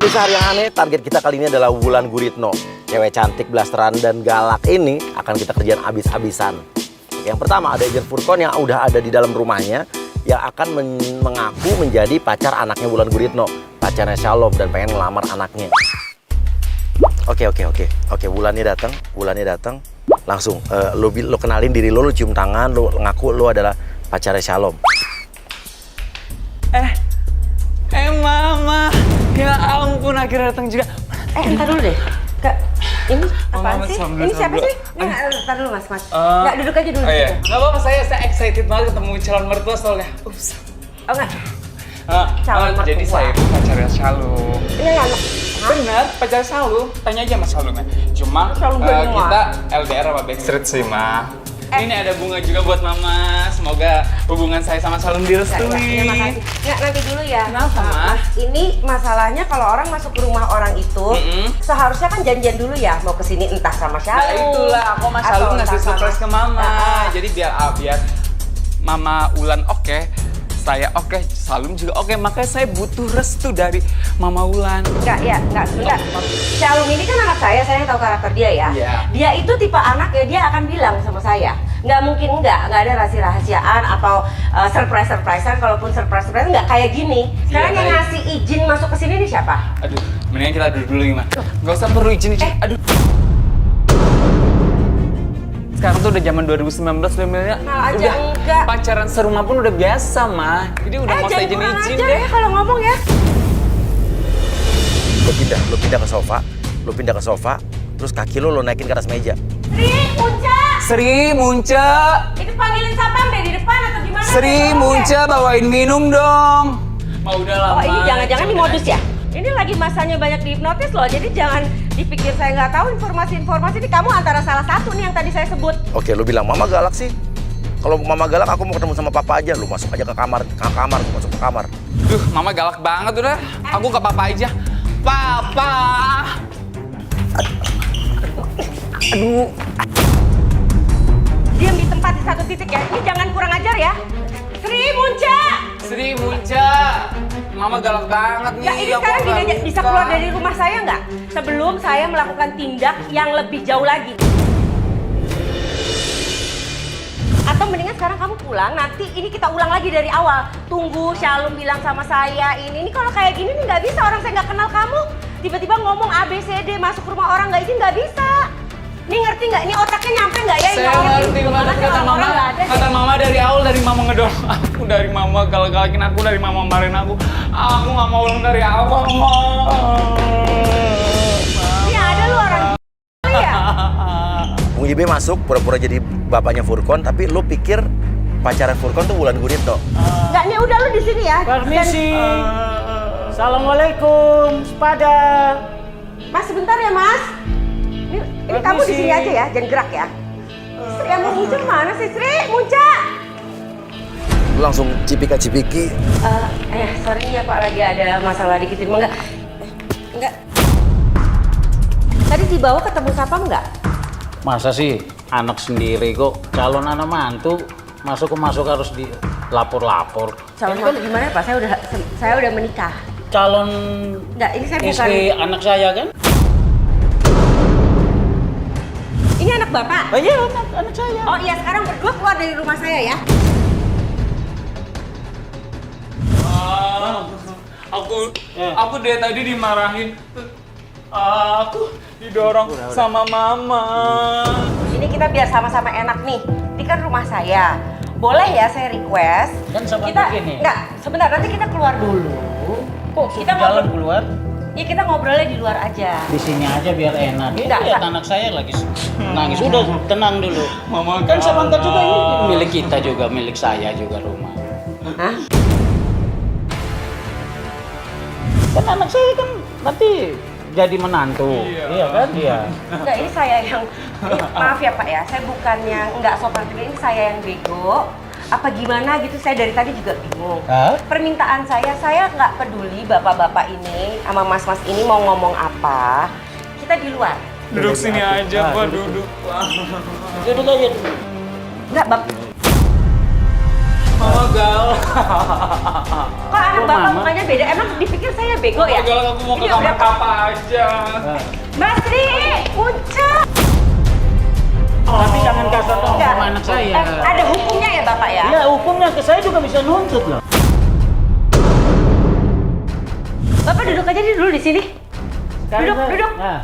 Kisah yang aneh, target kita kali ini adalah Wulan Guritno. Cewek cantik, blasteran, dan galak ini akan kita kerjain abis-abisan. Yang pertama ada agent Furkon yang udah ada di dalam rumahnya yang akan mengaku menjadi pacar anaknya Wulan Guritno, pacarnya Shalom dan pengen ngelamar anaknya. Oke, Wulannya datang, langsung lo kenalin diri lo cium tangan, lo ngaku lo adalah pacarnya Shalom. Mama, ya ampun akhirnya datang juga. Entar dulu deh, Kak. Ini apaan sih? Sambil, Ini siapa sambil. sih? Entar dulu mas. Nggak, duduk aja dulu. Iya. Gitu. Nggak apa-apa, saya excited banget ketemu calon mertua soalnya. Oh nggak? Calon mertua. Jadi saya itu pacarnya Shalom. Iya. Bener, pacar Shalom. Tanya aja mas Shalomnya. Cuma Shalom benua. kita LDR sama Backstreet sih, Ma. Ini ada bunga juga buat Mama. Semoga hubungan saya sama Shalom direstui. Terima kasih. Nggak, nanti dulu ya. Kenapa, Ma? Ini masalahnya kalau orang masuk ke rumah orang itu, seharusnya kan janjian dulu ya mau kesini entah sama Nah Shalom. itulah, aku sama atau Shalom entah ngasih surprise ke Mama. Nah, Jadi biar Mama Wulan oke, saya oke, Shalom juga oke. Makanya saya butuh restu dari Mama Wulan. Enggak, sebentar. Shalom ini kan anak saya yang tahu karakter dia ya. Iya. Dia itu tipe anak ya, dia akan bilang sama saya. Nggak mungkin nggak ada rahasia-rahasiaan atau surprise-surprisean. Kalaupun surprise-surprise nggak kayak gini. Sekarang yang ngasih izin masuk ke sini nih siapa? Aduh, mendingan kita duduk dulu gimana? Gak usah perlu izin. Aduh. Sekarang tuh udah zaman 2019 udah milenial. Aja Udah enggak. pacaran serumah pun udah biasa, Mah. Jadi udah mau saya jangan kurang izin ajar deh. ya kalau ngomong ya. Lo pindah ke sofa, terus kaki lo naikin ke atas meja. Sri, Munca. Itu panggilin sapam deh di depan atau gimana? Sri, Munca bawain minum dong. Mau udah lama. Oh ini jangan-jangan di modus ya? Ini lagi masanya banyak dihipnotis loh, jadi jangan dipikir saya nggak tahu informasi-informasi ini. Kamu antara salah satu nih yang tadi saya sebut. Oke, lo bilang Mama galak sih. Kalau Mama galak, aku mau ketemu sama Papa aja. Lo masuk aja ke kamar, masuk ke kamar. Duh, Mama galak banget udah. Aku ke Papa aja. Papa. Aduh. Diam di tempat di satu titik ya. Ini jangan kurang ajar ya. Sri Munca. Sri, Munca. Mama galak banget nih. Nggak, ini aku sekarang nggak bisa bisa. keluar dari rumah saya nggak? Sebelum saya melakukan tindak yang lebih jauh lagi. Atau mendingan sekarang kamu pulang, nanti ini kita ulang lagi dari awal. Tunggu Shalom bilang sama saya ini kalau kayak gini nih nggak bisa, orang saya nggak kenal kamu. Tiba-tiba ngomong ABCD masuk rumah orang nggak izin, nggak bisa. Ini ngerti nggak? Ini otaknya nyampe nggak ya? Saya ngerti banget kata Mama. Kata Mama dari awal, dari Mama ngedorong aku, dari Mama galak-galakin aku, dari Mama marahin aku. Aku nggak mau ulang dari awal, Ma. Ini ada lu orang ya? Bung Ibe masuk, pura-pura jadi bapaknya Furkon, tapi lo pikir pacarnya Furkon tuh Wulan Guritno. Nggak, ini udah lu di sini ya. Permisi. Assalamualaikum, sepada. Mas sebentar ya Mas. Ini kamu di sini aja ya, jangan gerak ya. Sri yang mau Munca mana sih Sri? Munca. Lo langsung cipika-cipiki. Sorry ya Pak, lagi ada masalah dikit. Enggak. Tadi dibawa ketemu Sapam nggak? Masa sih anak sendiri kok calon anak mantu masuk harus dilapor-lapor. Calon mantu gimana Pak? Saya udah menikah. Calon Enggak, ini saya bukan. istri anak saya kan? Ini anak Bapak? Oh iya anak saya. Oh iya, sekarang berdua keluar dari rumah saya ya. Aku dari tadi dimarahin. Aku didorong sama Mama. Ini kita biar sama-sama enak nih. Ini kan rumah saya. Boleh ya saya request? Kan sama kita begini. enggak, sebentar nanti kita keluar dulu. Kok Kita jalan ngobrol- keluar? Ya kita ngobrolnya di luar aja. Di sini aja biar enak. Enggak, Lihat enggak. anak saya lagi nangis. Udah tenang dulu. Mama Kan Samantha galak. juga ini milik kita juga, milik saya juga rumah. Hah? Kan anak saya kan nanti jadi menantu. Iya kan? Iya. Enggak, ini saya yang maaf ya Pak ya, saya bukannya nggak sopan juga, ini saya yang bego. Apa gimana gitu, saya dari tadi juga bingung. Hah? Permintaan saya nggak peduli bapak-bapak ini sama mas-mas ini mau ngomong apa. Kita di luar. Duduk sini aja, Pak, duduk. duduk, Pak. Duduk aja. Enggak, Bang. Mama galak. Kok anak suruh Bapak mama. mukanya beda. Emang dipikir saya bego ya? Galak, aku mau ke Ini kamar udah- papa aja. Mas Ri, Ucap. Tapi jangan kasar dong Enggak. sama anak saya. Ada hukumnya ya Bapak ya? Ya hukumnya ke saya juga bisa nuntut loh. Bapak duduk aja dulu di sini. Duduk, duduk. Nah,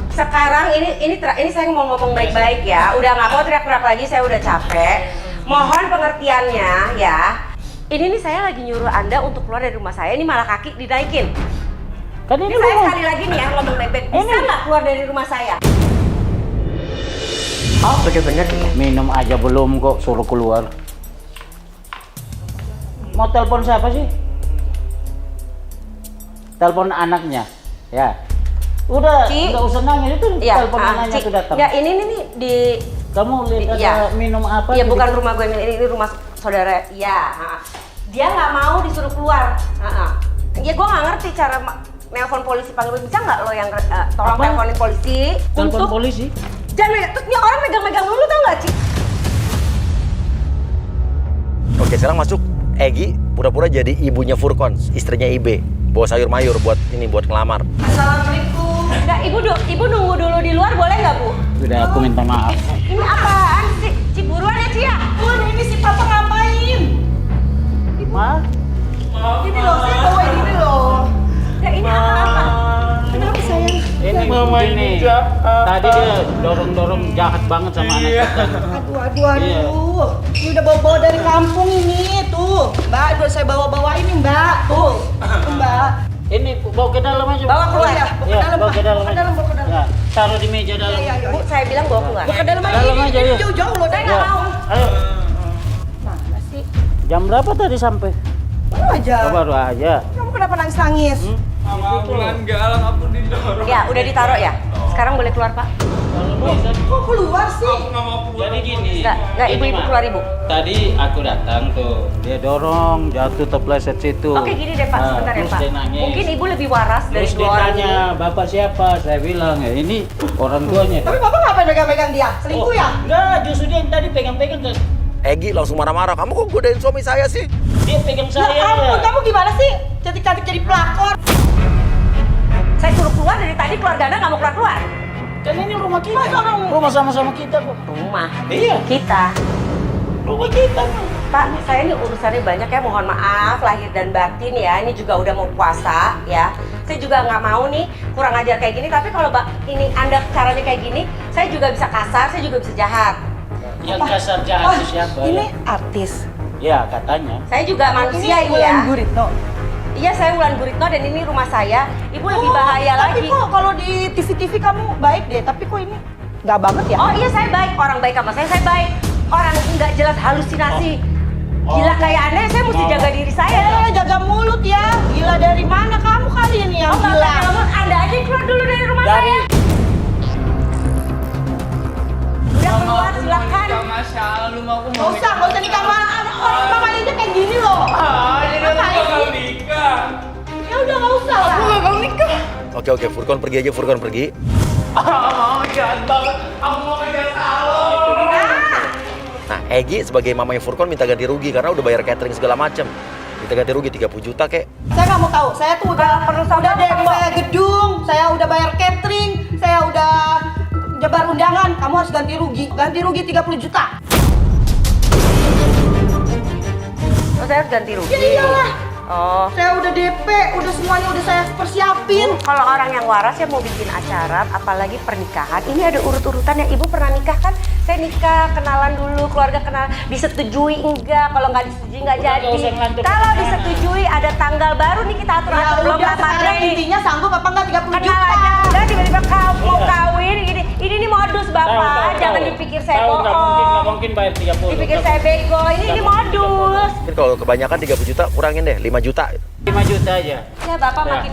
Sekarang ini saya mau ngomong baik-baik ya. Udah nggak mau teriak-teriak lagi, saya udah capek. Mohon pengertiannya ya. Ini nih saya lagi nyuruh Anda untuk keluar dari rumah saya. Ini malah kaki dinaikin. kan Ini ini saya rumah. sekali lagi nih ya ngomong baik-baik. Bisa nggak keluar dari rumah saya? Oh bener-bener nih. Minum aja belum kok suruh keluar. Mau telepon siapa sih? Telepon anaknya. Ya. Udah, Ci. nggak usah nangis itu Iya, telepon anaknya Ci. sudah datang. Ya ini nih di Kamu lihat ada Iya. minum apa? Iya gitu? bukan rumah gue ini rumah saudara. Iya. Dia nggak mau disuruh keluar. Ya gue nggak ngerti cara nelpon polisi panggil bisa nggak lo yang tolong Apa? teleponin polisi Telepon untuk polisi? jangan megang. Terus nih orang megang-megang dulu tau nggak Ci? Oke, sekarang masuk Egi pura-pura jadi ibunya Furkon, istrinya Ibe. Bawa sayur mayur buat ngelamar. Assalamualaikum. Nggak, ibu nunggu dulu di luar boleh nggak bu? Udah aku minta maaf. Ini apaan sih? Ci buruan ya Ci ya? Bun ini si papa ngapain? Ma, Ini loh saya bawa ini loh. Ya ini apa-apa? Kenapa sayang? ini Mama begini. ini jahat. Tadi dia dorong-dorong jahat banget sama anak Iya. kita. Iya. Ini udah bawa-bawa dari kampung ini, tuh. Mbak, udah saya bawa-bawa ini, Mbak. Tuh, Mbak. Ini bawa ke dalam aja. Bawa keluar. Iya, bawa ke Ya, dalam, bawa Pak. ke dalam Bawa ke aja. dalam, bawa ke dalam. Ya, taruh di meja dalam. Iya, iya, Bu, saya bilang bawa keluar. Bawa ke dalam aja. Dalam Ini- aja, ini yuk. jauh-jauh loh, Saya Dek. nggak Ya, mau. ayo. Mana sih? Jam berapa tadi sampai? Baru aja. Oh, baru aja. Kamu kenapa nangis-nangis? Mama bulan galak, aku didorong. Ya udah ditaruh ya. Sekarang boleh keluar Pak. Kok keluar sih? Aku nggak mau keluar. Jadi gini. Nggak, ini, ibu-ibu Ma. keluar, Ibu. Tadi aku datang tuh, dia dorong, jatuh terpleset situ. Oke gini deh Pak, Nah, sebentar ya terus Pak. dia nangis. Mungkin ibu lebih waras dari Terus dua dia orang tanya, ini. bapak siapa? Saya bilang, ya ini orang tuanya. Tapi Bapak ngapain megang-megang dia? Selingkuh ya? Enggak, justru dia yang tadi pegang-pegang ke Egi langsung marah-marah. Kamu kok godain suami saya sih? dia pegang Ya saya. ampun, kamu gimana sih? Cantik-cantik jadi pelakor. Saya suruh keluar dari tadi keluarga Anda nggak mau keluar. Kan ini rumah kita. Masa orang- Rumah sama-sama kita kok. Rumah Iya, kita. rumah kita. Ma. Pak, saya ini urusannya banyak ya, mohon maaf lahir dan batin ya. Ini juga udah mau puasa ya. Saya juga nggak mau nih kurang ajar kayak gini. Tapi kalau ini Anda caranya kayak gini, saya juga bisa kasar, saya juga bisa jahat. Yang kasar jahat Wah, itu siapa? ini Ya? artis. Ya, katanya. Saya juga manusia ini Wulan ya. Guritno. Iya, saya Wulan Guritno dan ini rumah saya. Ibu lebih Oh, bahaya tapi lagi. kok kalau di TV-TV kamu baik deh, tapi kok ini nggak banget ya? Oh iya saya baik, orang baik sama saya baik. Orang nggak jelas halusinasi. Gila kayak Anda, saya mesti jaga diri saya. Jaga mulut ya. Gila dari mana kamu kali ini yang Oh nggak gila? kamu, Anda aja yang keluar dulu dari rumah Dari saya. Udah keluar silakan. Sama Shalom, aku Nggak mau usah nikah sama anak orang mama aja kayak gini loh. Jadi aku bakal nikah. Ya udah nggak usah lah. Bakal nikah. Oke, Furkon pergi aja, Furkon pergi. Mau jahat banget. Aku mau kerja salon. Nah, Egi sebagai mamanya Furkon minta ganti rugi karena udah bayar catering segala macem. Minta ganti rugi 30 juta kek. Saya nggak mau tahu. Saya tuh udah udah DP gedung, saya udah bayar catering, saya udah jebar undangan. Kamu harus ganti rugi. Ganti rugi 30 juta. Oh saya harus ganti rugi. Ya iyalah. Oh. Saya udah DP, udah semuanya udah saya persiapin. Kalau orang yang waras ya mau bikin acara, apalagi pernikahan, ini ada urut-urutan ya. Ibu pernah nikah kan? Saya nikah, kenalan dulu, keluarga kenal, disetujui enggak? Kalau nggak disetujui nggak Udah, jadi. nggak usah ngelantur. Kalau disetujui ada tanggal baru nih kita atur-atur Ya belum udah lama sekarang lagi. intinya sanggup apa enggak 30 Kenal juta. aja enggak tiba-tiba kau mau Iya. kawin ini nih modus Bapak. Jangan dipikir saya Tahu, nggak bohong. mungkin bayar 30. Dipikir saya bego. Ini modus. Mungkin kalau kebanyakan 30 juta kurangin deh 5 juta. 5 juta aja. Ya Bapak Ya. makin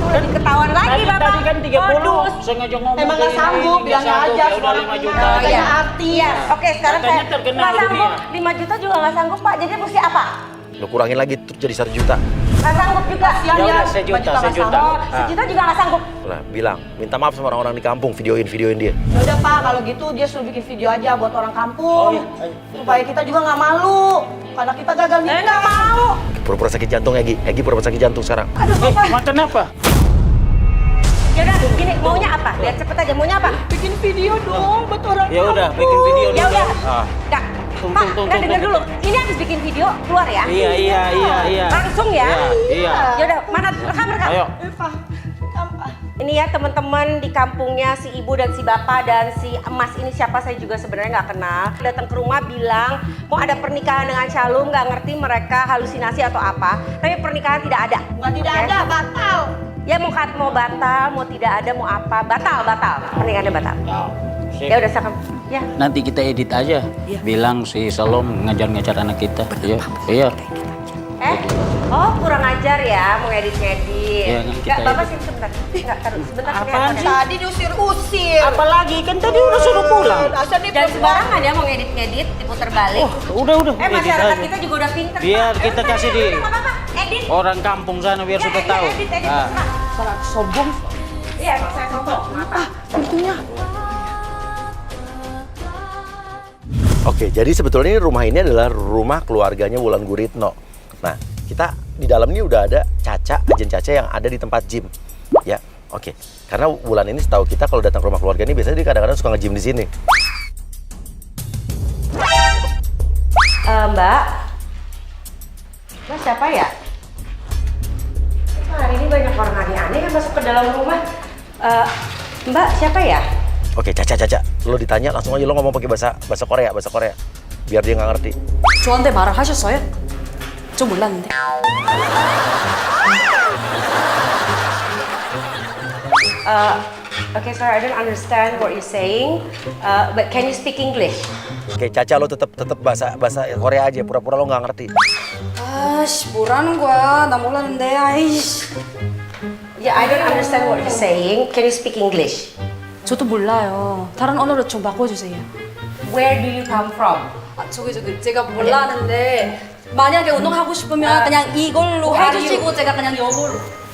lebih ketahuan lagi Bapak. Tadi kan 30. Modus. Sengaja ngomong. Emang nggak kayak sanggup, gini, bilangnya nggak aja, sanggup, ya udah seorang 5 juta. pengenal. Oh, iya. Katanya artis. Iya. Oke, sekarang Katanya saya terkenal nggak sanggup. dunia. 5 juta juga nggak sanggup Pak. Jadi mesti apa? Lo kurangin lagi tuh jadi 1 juta. Nggak sanggup juga. Kasihan Ya ya, udah, 5 sejuta, juta nggak sejuta. sanggup. Oh, sejuta juga nggak sanggup. Lah, bilang, minta maaf sama orang-orang di kampung, videoin dia. Ya udah Pak, kalau gitu dia suruh bikin video aja buat orang kampung. Oh, iya. Ayo. Supaya kita juga nggak malu. Karena kita gagal nikah. Nggak mau. Pura-pura sakit jantung Egi. Egi pura-pura sakit jantung sekarang. Makan apa? Yaudah, gini, maunya apa? Biar cepet aja, maunya apa? Bikin video dong buat orang Ya udah, bikin video Ya dulu. udah. Ah. Kak, Pak, Kak denger dulu. Ini habis bikin video, keluar ya? Iya. Langsung ya? Iya. Yaudah, mana rekam. Ayo. Ini ya teman-teman di kampungnya si ibu dan si bapak dan si emas ini siapa saya juga sebenarnya nggak kenal. Datang ke rumah bilang mau ada pernikahan dengan Shalom, nggak ngerti mereka halusinasi atau apa. Tapi pernikahan tidak ada. Bukan tidak Oke? ada, batal. Ya mau batal, mau tidak ada, mau apa, batal. Pernikahannya batal. Ya udah saya ya. Nanti kita edit aja. Bilang si Salom ngajar-ngajar anak kita. Iya. Oh kurang ajar ya, mau ngedit-ngedit. Iya, kan kita Nggak, Bapak edit. sini sebentar. Nggak, taruh sebentar. Apaan sih? Tadi diusir-usir. Apalagi kan tadi udah suruh pulang. Asal dia Dan sembarangan ya mau ngedit-ngedit, diputer balik. Udah. Masyarakat edit aja. kita juga udah pinter. Biar Pak. kita Ya udah, kasih ya di udah, nggak apa-apa. Edit. orang kampung sana biar Ya, sudah ya, tahu. Edit, Ah. terserah. salah sombong. Iya, emang saya sombong. Apa? Pintunya. Oke, jadi sebetulnya ini rumah ini adalah rumah keluarganya Wulan Guritno. Nah, kita di dalam ini udah ada Caca, agen Caca yang ada di tempat gym. Ya, oke. Karena Wulan ini setahu kita kalau datang ke rumah keluarga ini biasanya dia kadang-kadang suka nge-gym di sini. Mbak siapa ya? Kok hari ini banyak orang aneh-aneh yang masuk ke dalam rumah. Mbak siapa ya? Oke, Caca, lo ditanya langsung aja lo ngomong pakai bahasa Korea, biar dia nggak ngerti. 저한테 말을 하셨어요? 저 몰랐는데. Okay, sorry, I don't understand what you're saying. But can you speak English? Oke, Caca lo tetap bahasa Korea aja, pura-pura lo nggak ngerti. 아씨 뭐라는 거야? 나 몰랐는데. 아이씨. Yeah, I don't understand what you're saying. Can you speak English? 저도 몰라요. 다른 언어로 좀 바꿔주세요. Where do you come from? 아 저기 제가 몰랐는데 만약에 운동하고 싶으면 그냥 이걸로 Who are 해주시고 제가 그냥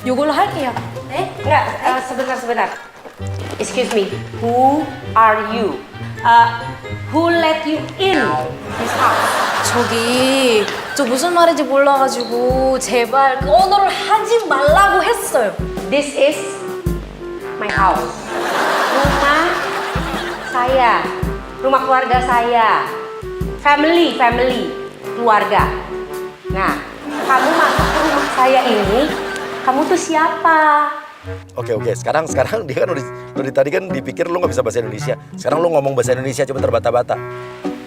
요걸로 할게요. 네? Enggak, sebentar. Excuse me, who are you? Who let you in this house? 저기 저 무슨 말인지 몰라가지고 제발 그 언어를 하지 말라고 했어요. This is my house. Rumah saya, rumah keluarga saya. Family, keluarga. Nah, kamu masuk ke rumah saya ini, kamu tuh siapa? Oke, sekarang dia kan udah tadi kan dipikir lo nggak bisa bahasa Indonesia. Sekarang lo ngomong bahasa Indonesia coba terbata-bata.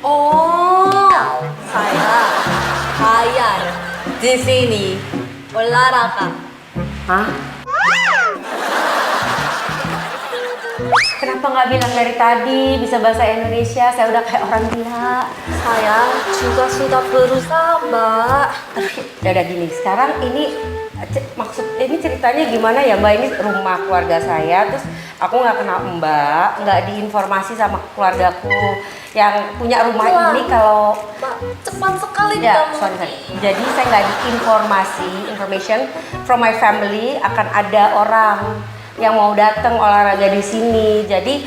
Oh, saya bayar di sini olahraga. Hah? Kenapa nggak bilang dari tadi bisa bahasa Indonesia? Saya udah kayak orang gila. Saya juga sudah berusaha, Mbak. Udah gini, sekarang ini ini ceritanya gimana ya Mbak? Ini rumah keluarga saya, terus aku nggak kenal Mbak, nggak diinformasi sama keluargaku yang punya rumah ini kalau Mbak, cepat sekali ya, kamu. sorry. Jadi saya nggak information from my family akan ada orang yang mau datang olahraga di sini. Jadi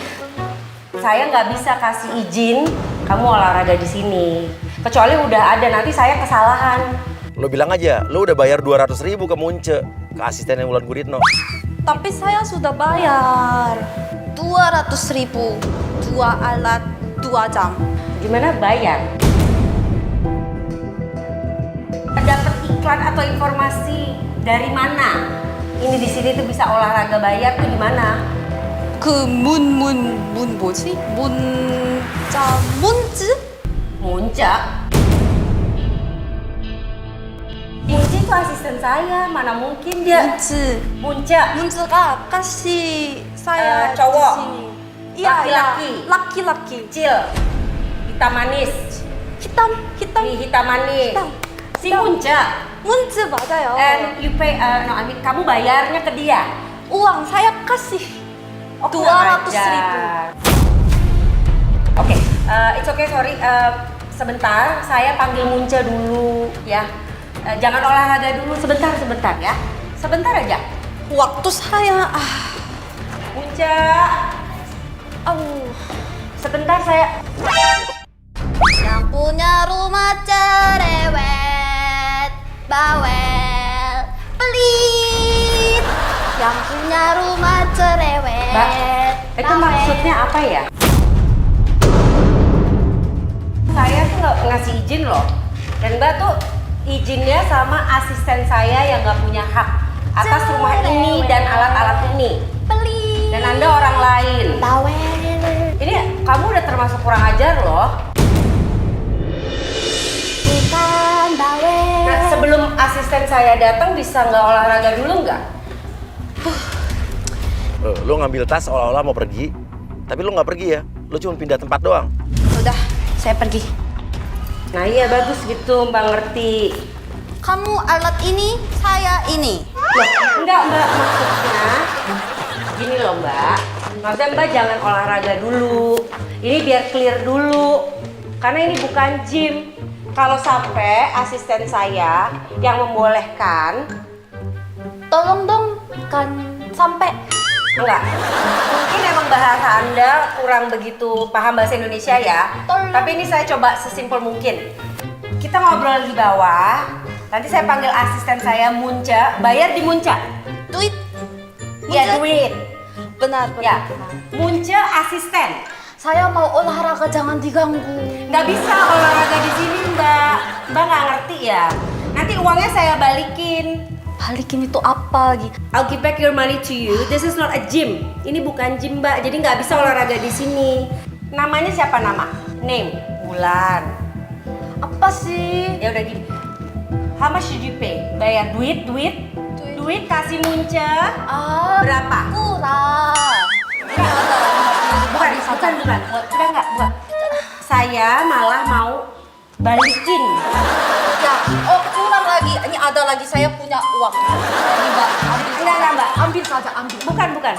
saya nggak bisa kasih izin kamu olahraga di sini. Kecuali udah ada, nanti saya kesalahan. Lo bilang aja, lo udah bayar 200.000 ke Munce, ke asistennya Wulan Guritno. Tapi saya sudah bayar 200.000 dua alat 2 jam. Gimana bayar? Dapat iklan atau informasi dari mana? Ini di sini tuh bisa olahraga bayar tuh di mana? 그 문 뭐지? 문즈? Muncak. Munci itu asisten saya, mana mungkin dia 문즈. muncak. 문즈가 아까씨 saya cowok. di sini. Iya, Laki-laki. laki-laki. Kecil, hitam manis, hitam. hitam manis. Hitam. Si muncak. 문즈 맞아요. And you pay, no, I mean, kamu bayarnya ke dia. uang saya kasih Oh, kurang 200.000. ajar. Oke, it's okay, sorry. Sebentar, saya panggil Munca dulu ya. Jangan olahraga dulu, sebentar ya. Sebentar aja. waktu saya Munca, sebentar saya. Yang punya rumah cerewet, bawel. punya rumah cerewet. Mbak, itu maksudnya apa ya? Saya tuh nggak ngasih izin loh. Dan Mbak tuh izinnya sama asisten saya yang nggak punya hak atas rumah ini dan alat-alat ini. Beli. Dan Anda orang lain. Bawel. Ini kamu udah termasuk kurang ajar loh. Bukan bawel. Nah, sebelum asisten saya datang bisa nggak olahraga dulu nggak? Lo ngambil tas seolah-olah mau pergi, tapi lo nggak pergi ya. Lo cuma pindah tempat doang. Udah, saya pergi. Nah iya bagus gitu Mbak ngerti. Kamu alat ini, saya ini. Loh, enggak Mbak, maksudnya gini loh Mbak. Maksudnya Mbak jangan olahraga dulu. Ini biar clear dulu. Karena ini bukan gym. Kalau sampai asisten saya yang membolehkan, Tolong dong, kan sampai. enggak. Mungkin emang bahasa Anda kurang begitu paham bahasa Indonesia ya. Tolong. Tapi ini saya coba sesimpel mungkin. Kita ngobrol di bawah. Nanti saya panggil asisten saya Munca, bayar di Munca. Duit. Ya duit. Benar, Ya, benar. Munca asisten. Saya mau olahraga, jangan diganggu. Nggak bisa olahraga di sini Mbak. Mbak nggak ngerti ya. Nanti uangnya saya balikin. Balikin itu apa lagi? I'll give back your money to you. This is not a gym. Ini bukan gym Mbak. Jadi nggak bisa olahraga di sini. Namanya siapa nama? Name. Bulan. Apa sih? Ya udah gini. How much did you pay? Bayar duit. Duit kasih Munca. Ah, Berapa? kurang. Bukan. Sudah nggak, bukan. Saya malah mau balikin. Ya, oh kurang lagi. Ini ada lagi, saya punya uang. Ini Mbak, ambil. Enggak, Mbak. Ambil saja, ambil. Bukan.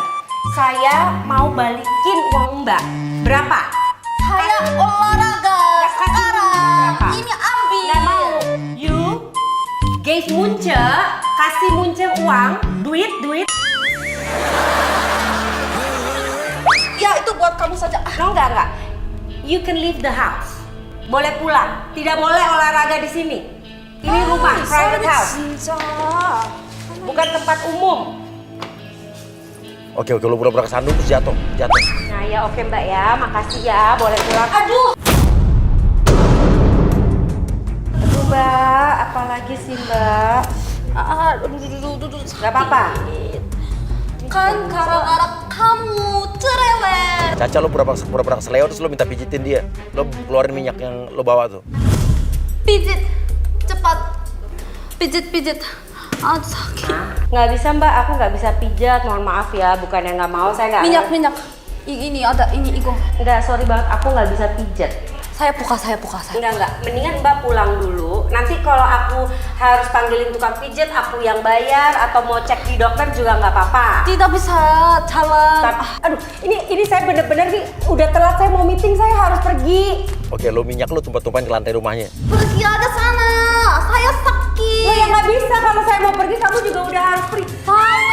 Saya mau balikin uang Mbak. Berapa? Saya olahraga sekarang. Berapa? Ini ambil. Nggak mau. You gave Munca, kasih Munca uang, duit. Ya, itu buat kamu saja. No, enggak. You can leave the house. Boleh pulang. Tidak boleh olahraga di sini. Ini rumah, private house. Bukan tempat umum. Oke, lo pura-pura kesandung terus jatuh. Nah ya oke Mbak ya, makasih ya. Boleh pulang. Aduh Mbak, apalagi sih Mbak? Gak apa-apa. Kan gara-gara kamu cerewet. Caca lo pura-pura keseleo terus lo minta pijitin dia. Lo keluarin minyak yang lo bawa tuh. Pijit, cepat. Pijit. Ah, sakit. Nggak bisa Mbak, aku nggak bisa pijat. Mohon maaf ya, bukannya nggak mau, saya nggak. Minyak. Ini ada, ini Igo. Nggak, sorry banget, aku nggak bisa pijat. Saya buka. Enggak. Mendingan Mbak pulang dulu. Nanti kalau aku harus panggilin tukang pijat, aku yang bayar atau mau cek di dokter juga nggak apa-apa. Tidak bisa jalan. Aduh, ini saya bener-bener nih udah telat, saya mau meeting, saya harus pergi. Oke, lo minyak lo tumpah-tumpahin ke lantai rumahnya. Pergi ada sana. Saya sakit. Lo ya nggak bisa, kalau saya mau pergi kamu juga udah harus pergi. Saya